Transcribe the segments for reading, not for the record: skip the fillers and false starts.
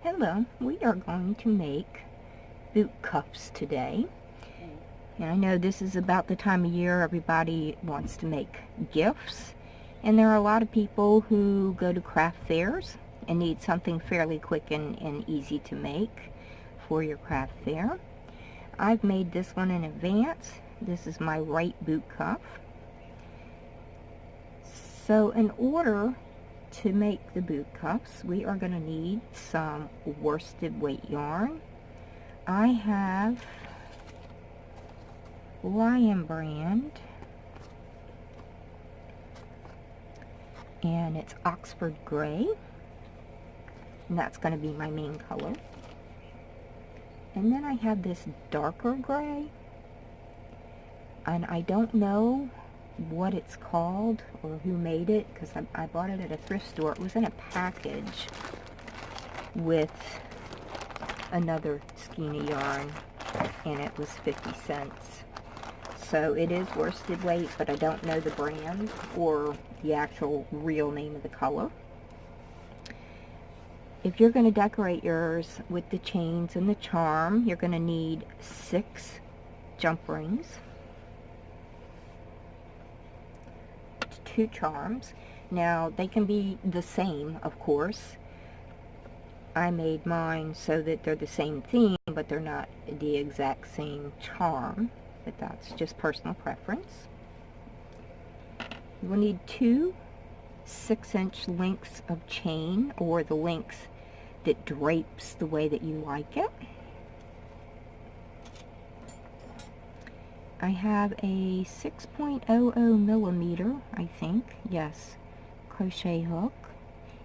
Hello, we are going to make boot cuffs today. And I know this is about the time of year everybody wants to make gifts. And there are a lot of people who go to craft fairs and need something fairly quick and easy to make for your craft fair. I've made this one in advance. This is my right boot cuff. So in order to make the boot cuffs, we are going to need some worsted weight yarn. I have Lion brand, and it's Oxford Gray, and that's going to be my main color. And then I have this darker gray, and I don't know what it's called or who made it, because I bought it at a thrift store. It was in a package with another skein of yarn, and it was 50 cents. So it is worsted weight, but I don't know the brand or the actual real name of the color. If you're going to decorate yours with the chains and the charm, you're going to need 6 jump rings, 2 charms. Now they can be the same, of course. I made mine so that they're the same theme, but they're not the exact same charm, but that's just personal preference. You will need 2 6-inch lengths of chain, or the length that drapes the way that you like it. I have a 6.00 millimeter, I think, yes, crochet hook,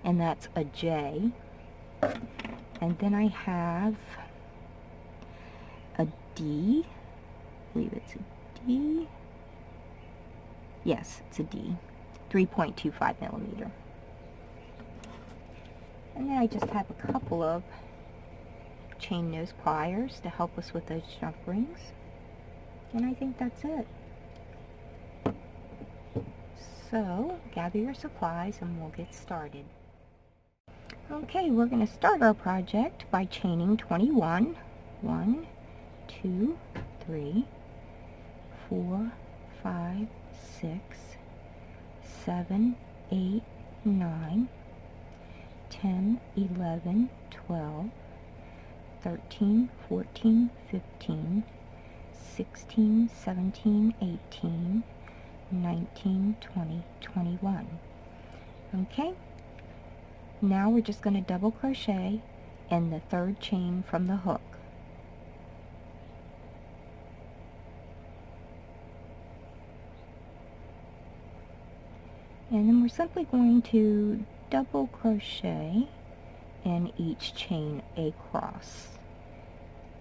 and that's a J. And then I have a D, I believe it's a D, yes, it's a D, 3.25 millimeter. And then I just have a couple of chain nose pliers to help us with those jump rings. And I think that's it. So, gather your supplies and we'll get started. Okay, we're going to start our project by chaining 21. 1, 2, 3, 4, 5, 6, 7, 8, 9, 10, 11, 12, 13, 14, 15, 16, 17, 18, 19, 20, 21. Okay, now we're just going to double crochet in the 3rd chain from the hook. And then we're simply going to double crochet in each chain across.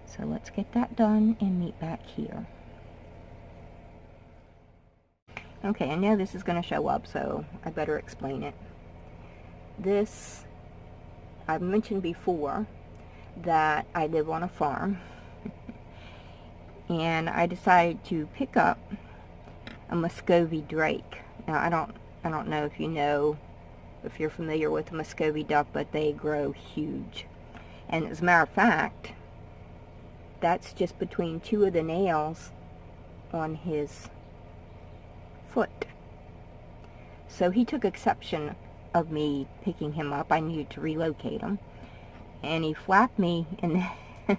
So let's get that done and meet back here. Okay, I know this is going to show up, so I better explain it. This, I've mentioned before that I live on a farm, and I decided to pick up a Muscovy drake. Now I don't know if you know, if you're familiar with the Muscovy duck, but they grow huge. And as a matter of fact, that's just between 2 of the nails on his foot. So he took exception of me picking him up. I needed to relocate him. And he flapped me in the,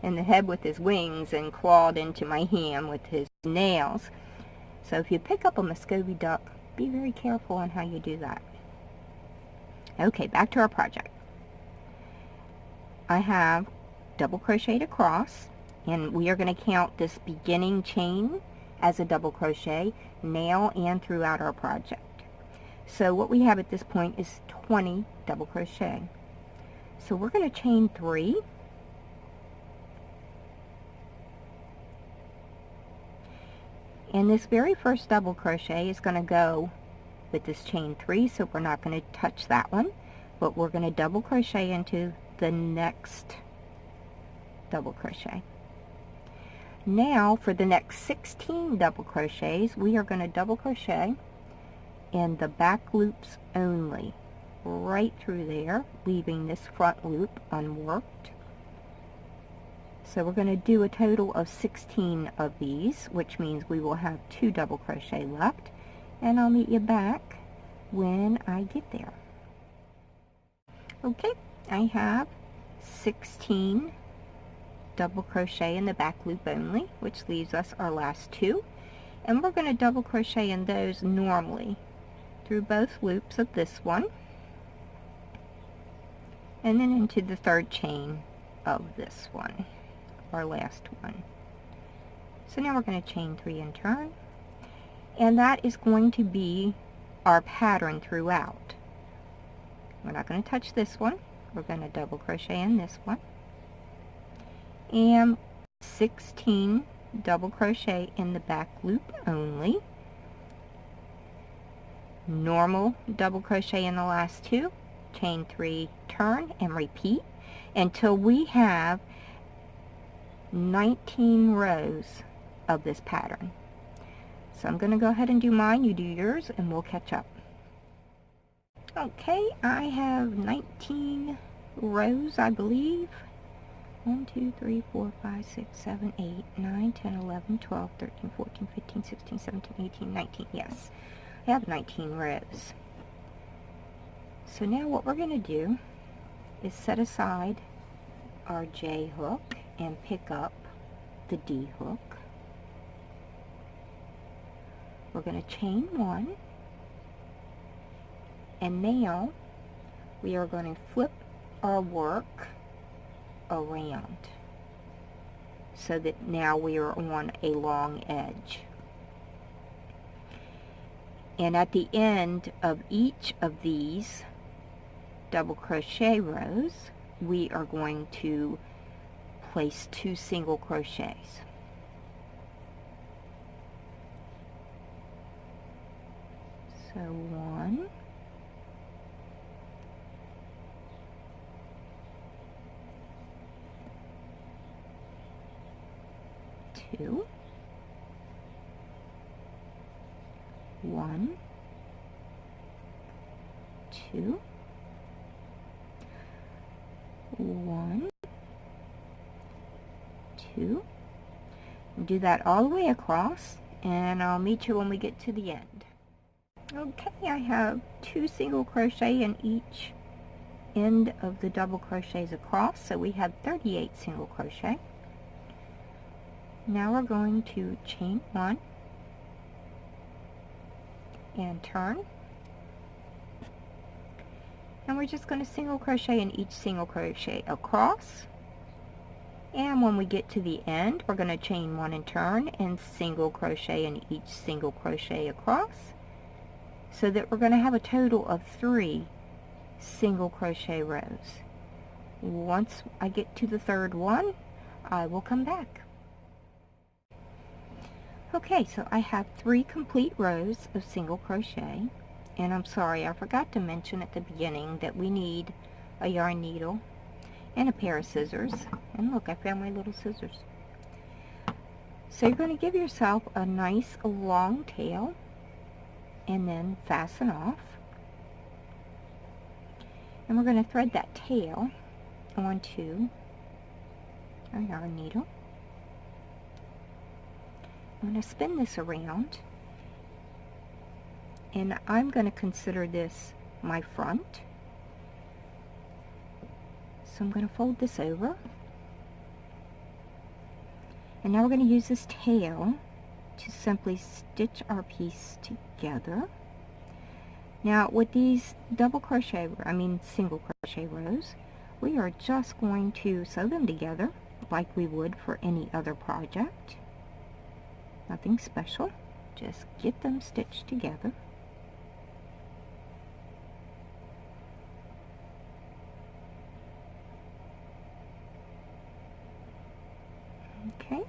in the head with his wings and clawed into my hand with his nails. So if you pick up a Muscovy duck, be very careful on how you do that. Okay, back to our project. I have double crocheted across, and we are going to count this beginning chain as a double crochet now and throughout our project. So what we have at this point is 20 double crochet. So we're going to chain 3, and this very first double crochet is going to go with this chain 3, so we're not going to touch that one, but we're going to double crochet into the next double crochet. Now for the next 16 double crochets, we are going to double crochet in the back loops only. right through there, leaving this front loop unworked. So we're going to do a total of 16 of these, which means we will have 2 double crochet left, and I'll meet you back when I get there. Okay, I have 16 double crochet in the back loop only, which leaves us our last 2, and we're going to double crochet in those normally through both loops of this one, and then into the 3rd chain of this one, our last one. So now we're going to chain 3 and turn, and that is going to be our pattern throughout. We're not going to touch this one. We're going to double crochet in this one, and 16 double crochet in the back loop only, normal double crochet in the last 2, chain 3, turn, and repeat until we have 19 rows of this pattern. So I'm going to go ahead and do mine, you do yours, and we'll catch up. Okay, I have 19 rows, I believe. 1, 2, 3, 4, 5, 6, 7, 8, 9, 10, 11, 12, 13, 14, 15, 16, 17, 18, 19. Yes, I have 19 rows. So now what we're going to do is set aside our J hook and pick up the D hook. We're going to chain 1, and now we are going to flip our work around so that now we are on a long edge. And at the end of each of these double crochet rows, we are going to place 2 single crochets. So 1, 2, 1, 2, 1, 2. Do that all the way across, and I'll meet you when we get to the end. Okay, I have 2 single crochet in each end of the double crochets across, so we have 38 single crochet. Now we're going to chain 1 and turn, and we're just going to single crochet in each single crochet across, and when we get to the end we're going to chain 1 and turn and single crochet in each single crochet across, so that we're going to have a total of 3 single crochet rows. Once I get to the 3rd one, I will come back. Okay, so I have 3 complete rows of single crochet, and I'm sorry, I forgot to mention at the beginning that we need a yarn needle and a pair of scissors. And look, I found my little scissors. So you're going to give yourself a nice long tail and then fasten off. And we're going to thread that tail onto our yarn needle. I'm going to spin this around, and I'm going to consider this my front. So I'm going to fold this over, and now we're going to use this tail to simply stitch our piece together. Now with these single crochet rows, we are just going to sew them together like we would for any other project. Nothing special, just get them stitched together. Okay.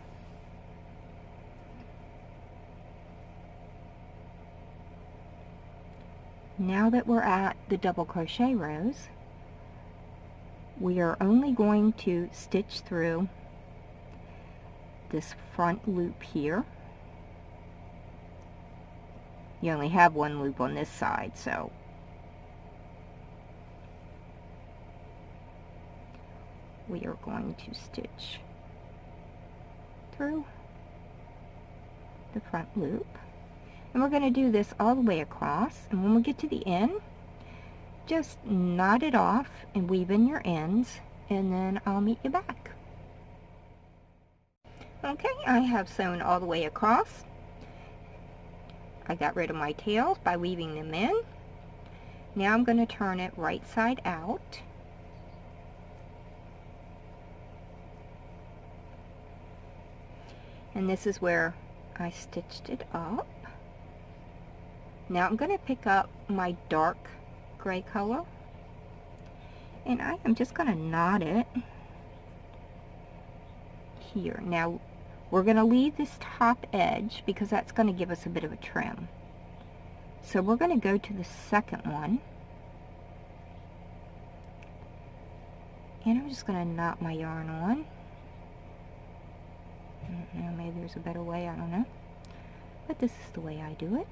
Now that we're at the double crochet rows, we are only going to stitch through this front loop here. You only have one loop on this side, so we are going to stitch through the front loop. And we're going to do this all the way across, and when we get to the end, just knot it off and weave in your ends, and then I'll meet you back. Okay, I have sewn all the way across. I got rid of my tails by weaving them in. Now I'm going to turn it right side out. And this is where I stitched it up. Now I'm going to pick up my dark gray color, and I am just going to knot it here. Now we're going to leave this top edge because that's going to give us a bit of a trim. So we're going to go to the second one, and I'm just going to knot my yarn on. I don't know, maybe there's a better way, I don't know, but this is the way I do it.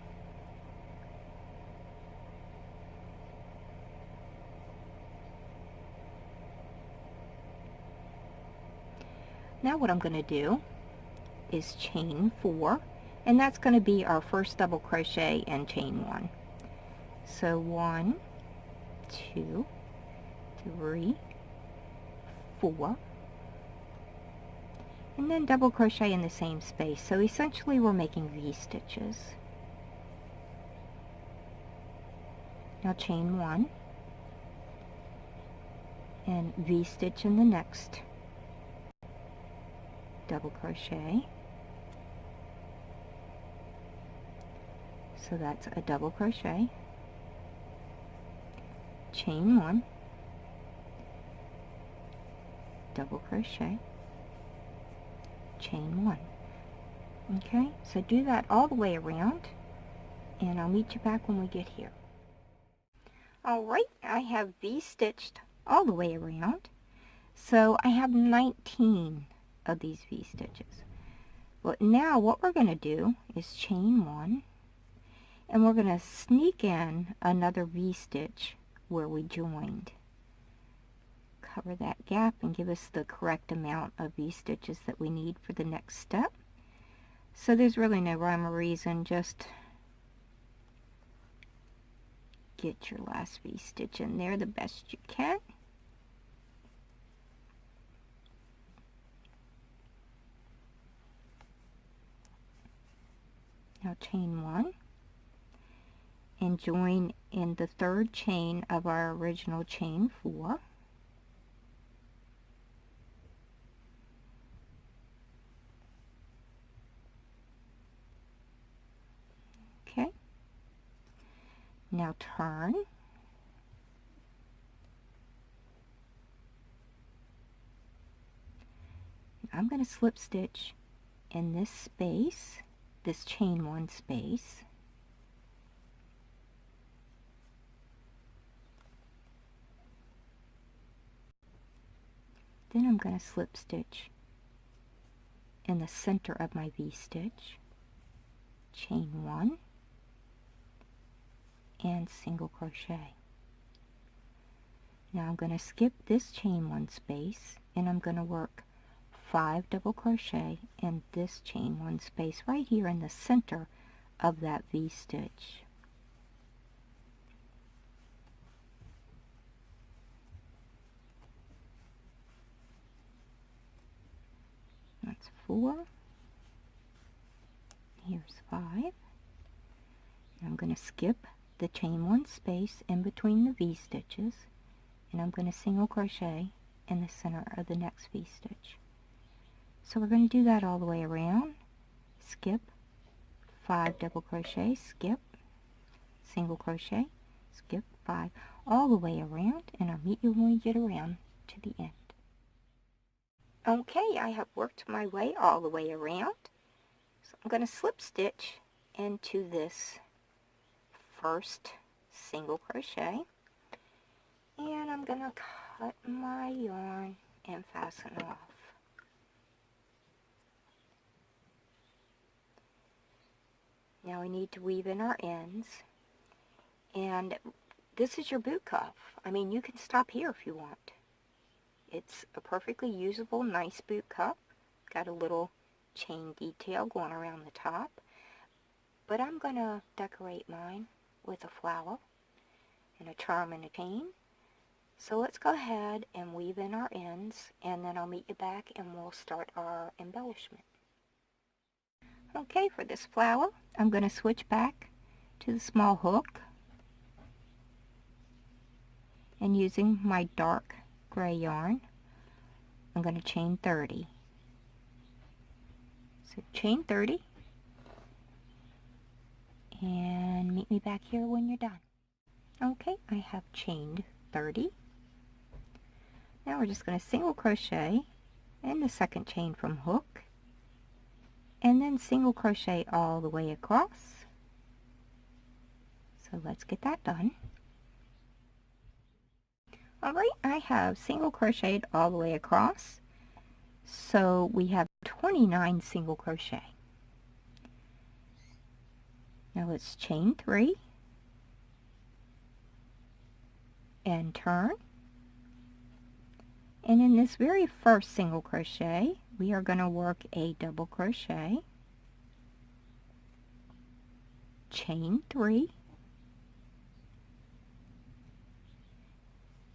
Now what I'm going to do is chain 4, and that's going to be our first double crochet and chain 1. So 1, 2, 3, 4, and then double crochet in the same space. So essentially we're making V stitches. Now chain 1 and V stitch in the next double crochet. So that's a double crochet, chain 1, double crochet, chain 1. Okay, so do that all the way around, and I'll meet you back when we get here. Alright, I have V-stitched all the way around, so I have 19 of these V stitches. But now what we're going to do is chain 1, and we're going to sneak in another V stitch where we joined. Cover that gap and give us the correct amount of V stitches that we need for the next step. So there's really no rhyme or reason, just get your last V stitch in there the best you can. Now chain 1 and join in the third chain of our original chain 4. Okay. Now turn. I'm going to slip stitch in this space, this chain 1 space. Then I'm going to slip stitch in the center of my V stitch, chain 1, and single crochet. Now I'm going to skip this chain 1 space, and I'm going to work 5 double crochet in this chain 1 space right here in the center of that V stitch. That's 4. Here's 5. And I'm going to skip the chain 1 space in between the V stitches, and I'm going to single crochet in the center of the next V stitch. So we're going to do that all the way around. Skip, 5 double crochet, skip, single crochet, skip, 5, all the way around, and I'll meet you when we get around to the end. Okay, I have worked my way all the way around. So I'm going to slip stitch into this first single crochet, and I'm going to cut my yarn and fasten off. Now we need to weave in our ends, and this is your boot cuff. I mean, you can stop here if you want. It's a perfectly usable, nice boot cup. Got a little chain detail going around the top. But I'm going to decorate mine with a flower and a charm and a chain. So let's go ahead and weave in our ends, and then I'll meet you back and we'll start our embellishment. Okay, for this flower, I'm going to switch back to the small hook, and using my dark gray yarn, I'm going to chain 30. So chain 30, and meet me back here when you're done. Okay, I have chained 30. Now we're just going to single crochet in the second chain from hook, and then single crochet all the way across. So let's get that done. Alright, I have single crocheted all the way across, so we have 29 single crochet. Now let's chain 3 and turn, and in this very first single crochet we are going to work a double crochet, chain 3,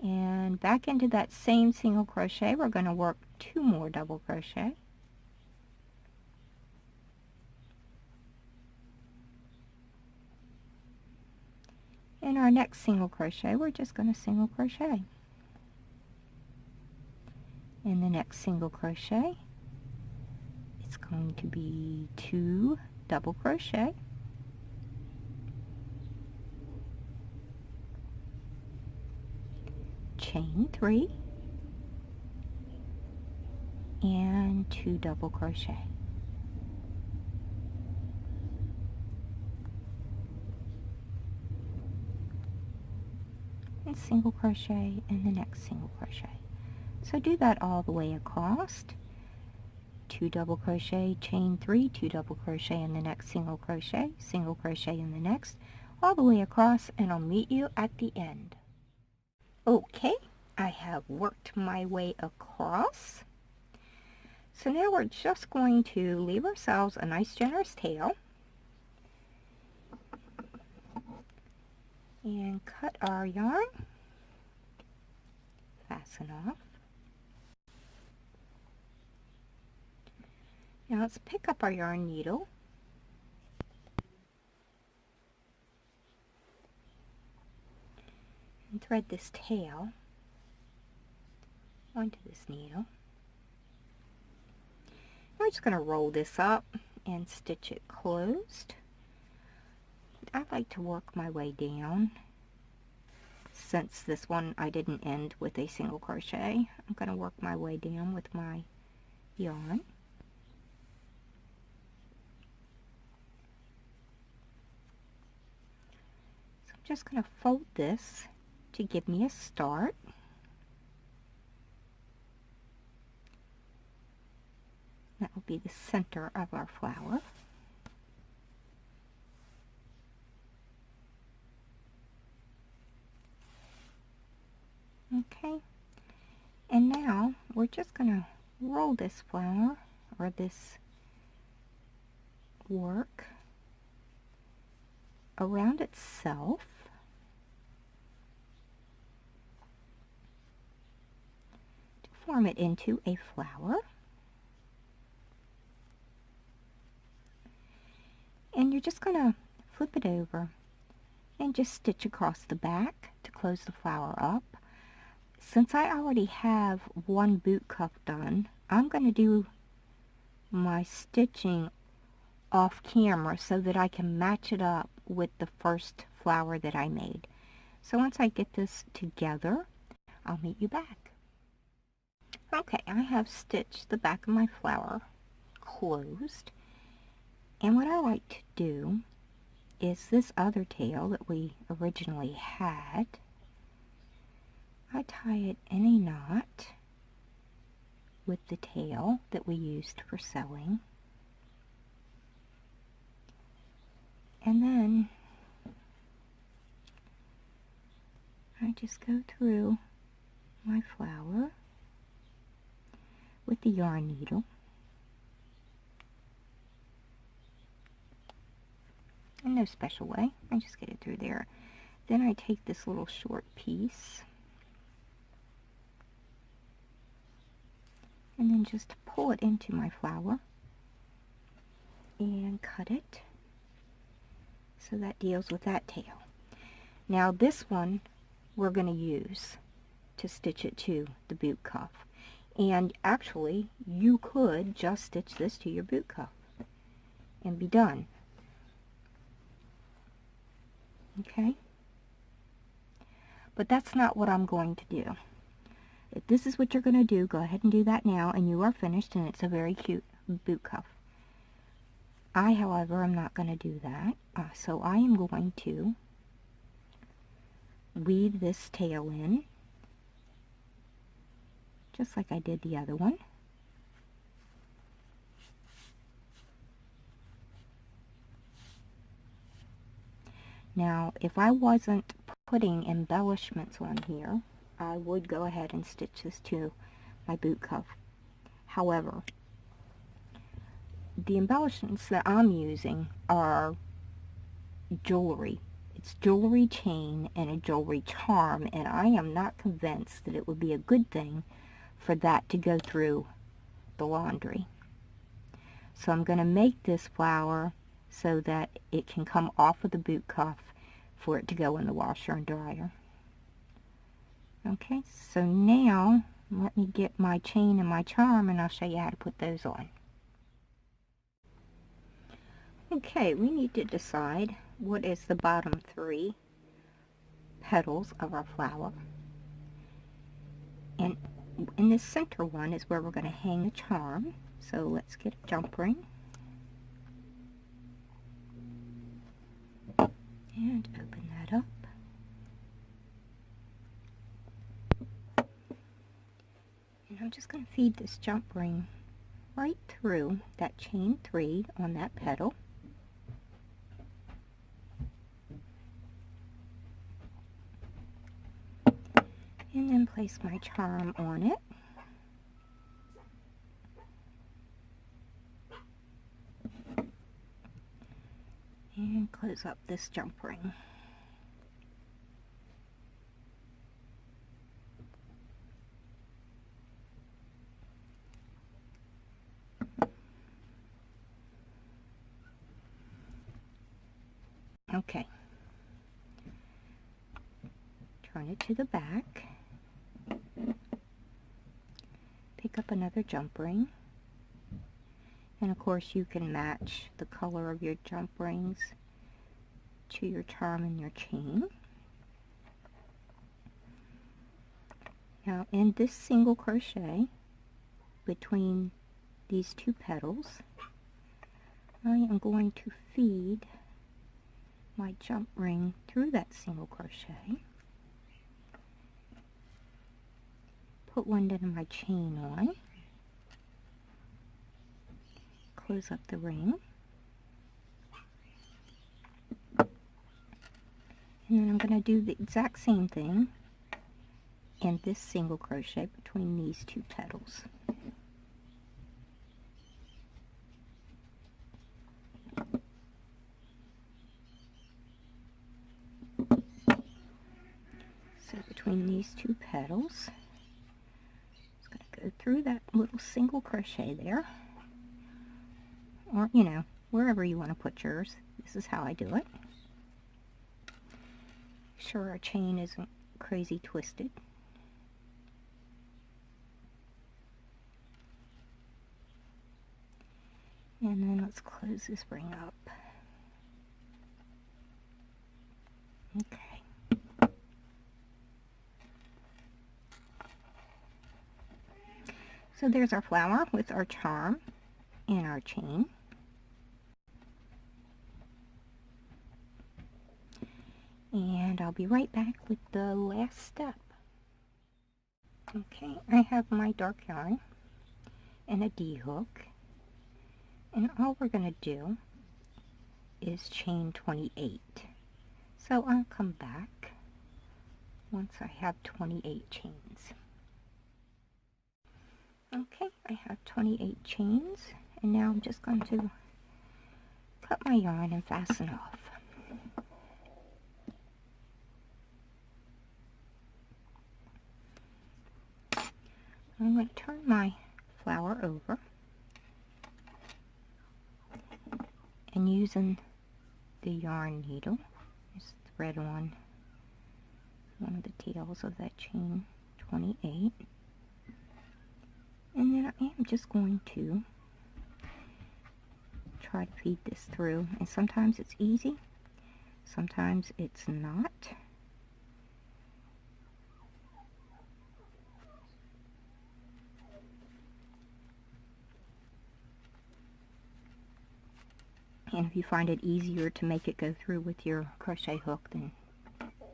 and back into that same single crochet we're going to work 2 more double crochet, in our next single crochet we're just going to single crochet. In the next single crochet it's going to be 2 double crochet, chain 3, and 2 double crochet. And single crochet in the next single crochet. So do that all the way across. 2 double crochet, chain 3, 2 double crochet in the next single crochet in the next, all the way across, and I'll meet you at the end. Okay, I have worked my way across. So now we're just going to leave ourselves a nice generous tail and cut our yarn, fasten off. Now let's pick up our yarn needle and thread this tail onto this needle. We're just going to roll this up and stitch it closed. I like to work my way down. Since this one I didn't end with a single crochet, I'm going to work my way down with my yarn. So I'm just going to fold this to give me a start. That will be the center of our flower. Okay, and now we're just going to roll this flower, or this work, around itself to form it into a flower. And you're just going to flip it over and just stitch across the back to close the flower up. Since I already have one boot cuff done, I'm going to do my stitching off camera so that I can match it up with the first flower that I made. So once I get this together, I'll meet you back. Okay, I have stitched the back of my flower closed, and what I like to do is this other tail that we originally had, I tie it in a knot with the tail that we used for sewing, and then I just go through my flower with the yarn needle. In no special way, I just get it through there. Then I take this little short piece and then just pull it into my flower and cut it. So that deals with that tail. Now this one we're going to use to stitch it to the boot cuff. And actually you could just stitch this to your boot cuff and be done. Okay? But that's not what I'm going to do. If this is what you're going to do, go ahead and do that now, and you are finished, and it's a very cute boot cuff. I, however, am not going to do that. So I am going to weave this tail in, just like I did the other one. Now, if I wasn't putting embellishments on here, I would go ahead and stitch this to my boot cuff. However, the embellishments that I'm using are jewelry. It's jewelry chain and a jewelry charm, and I am not convinced that it would be a good thing for that to go through the laundry. So I'm going to make this flower so that it can come off of the boot cuff for it to go in the washer and dryer. Okay, so now let me get my chain and my charm and I'll show you how to put those on. Okay, we need to decide what is the bottom 3 petals of our flower. And in this center one is where we're going to hang the charm. So let's get a jump ring. And open that up. And I'm just going to feed this jump ring right through that chain 3 on that petal. And then place my charm on it. And close up this jump ring. Okay. Turn it to the back. Pick up another jump ring. And of course you can match the color of your jump rings to your charm and your chain. Now in this single crochet between these 2 petals, I am going to feed my jump ring through that single crochet, put one end of my chain on, close up the ring, and then I'm going to do the exact same thing in this single crochet between these 2 petals. So between these 2 petals, just going to go through that little single crochet there. Or, you know, wherever you want to put yours. This is how I do it. Sure our chain isn't crazy twisted. And then let's close this ring up. Okay. So there's our flower with our charm and our chain. And I'll be right back with the last step. Okay, I have my dark yarn and a D-hook. And all we're going to do is chain 28. So I'll come back once I have 28 chains. Okay, I have 28 chains, and now I'm just going to cut my yarn and fasten off. I'm going to turn my flower over, and using the yarn needle, just thread on one of the tails of that chain 28, and then I am just going to try to feed this through, and sometimes it's easy, sometimes it's not. And if you find it easier to make it go through with your crochet hook, then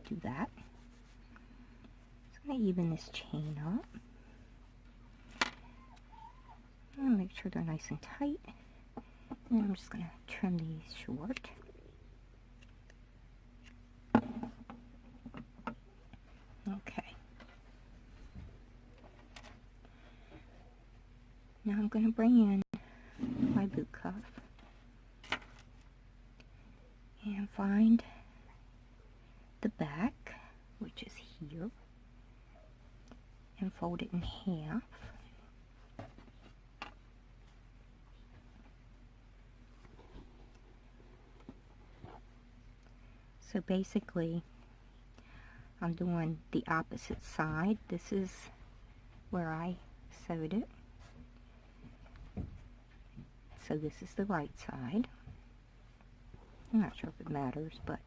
do that. So I'm going to even this chain up. I'm going to make sure they're nice and tight. And then I'm just going to trim these short. Okay. Now I'm going to bring in my boot cuff and find the back, which is here, and fold it in half. So basically, I'm doing the opposite side. This is where I sewed it. So this is the right side. I'm not sure if it matters, but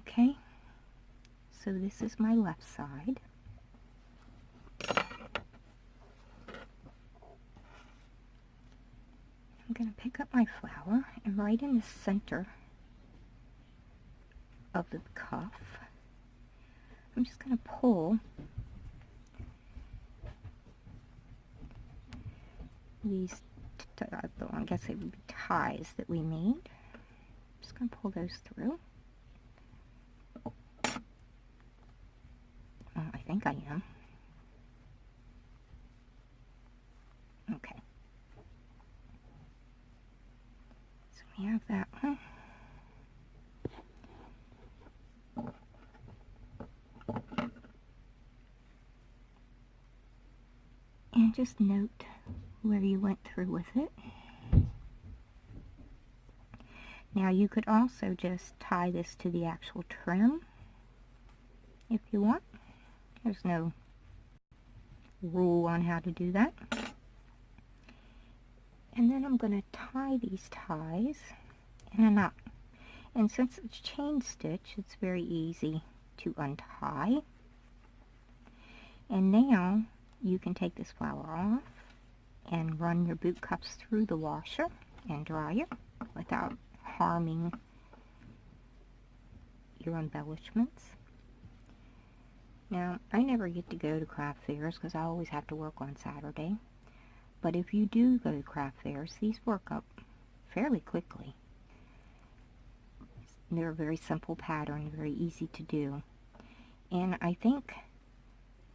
okay. So this is my left side. I'm going to pick up my flower, and right in the center of the cuff, I'm just going to pull these, I guess it would be ties that we made. Just going to pull those through. I think I am. Okay. So we have that one. And just note where you went through with it. Now you could also just tie this to the actual trim if you want. There's no rule on how to do that. And then I'm going to tie these ties in a knot. And since it's chain stitch, it's very easy to untie. And now you can take this flower off and run your boot cuffs through the washer and dryer without harming your embellishments. Now, I never get to go to craft fairs because I always have to work on Saturday. But if you do go to craft fairs, these work up fairly quickly. They're a very simple pattern, very easy to do. And I think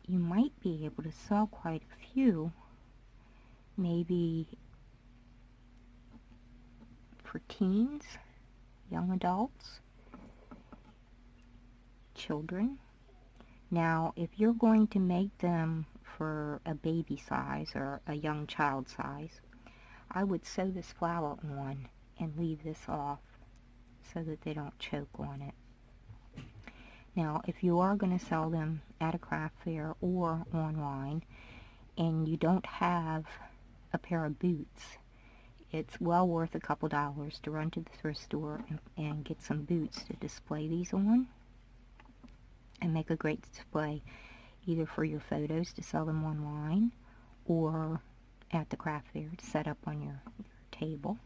you might be able to sell quite a few, maybe for teens, young adults, children. Now, if you're going to make them for a baby size or a young child size, I would sew this flower on and leave this off so that they don't choke on it. Now, if you are going to sell them at a craft fair or online and you don't have a pair of boots, it's well worth a couple dollars to run to the thrift store and get some boots to display these on, and make a great display either for your photos to sell them online or at the craft fair to set up on your table.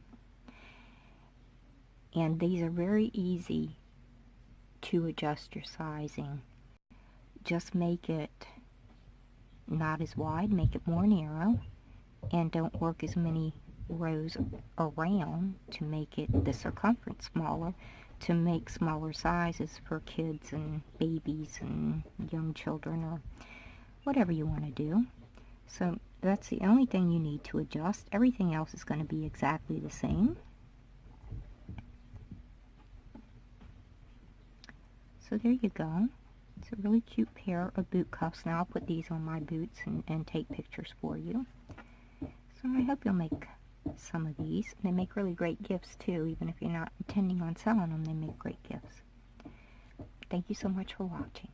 And these are very easy to adjust your sizing. Just make it not as wide, make it more narrow, and don't work as many rows around to make it the circumference smaller, to make smaller sizes for kids and babies and young children, or whatever you want to do. So that's the only thing you need to adjust. Everything else is going to be exactly the same. So there you go. It's a really cute pair of boot cuffs. Now I'll put these on my boots and take pictures for you. So I hope you'll make some of these. They make really great gifts too. Even if you're not intending on selling them, they make great gifts. Thank you so much for watching.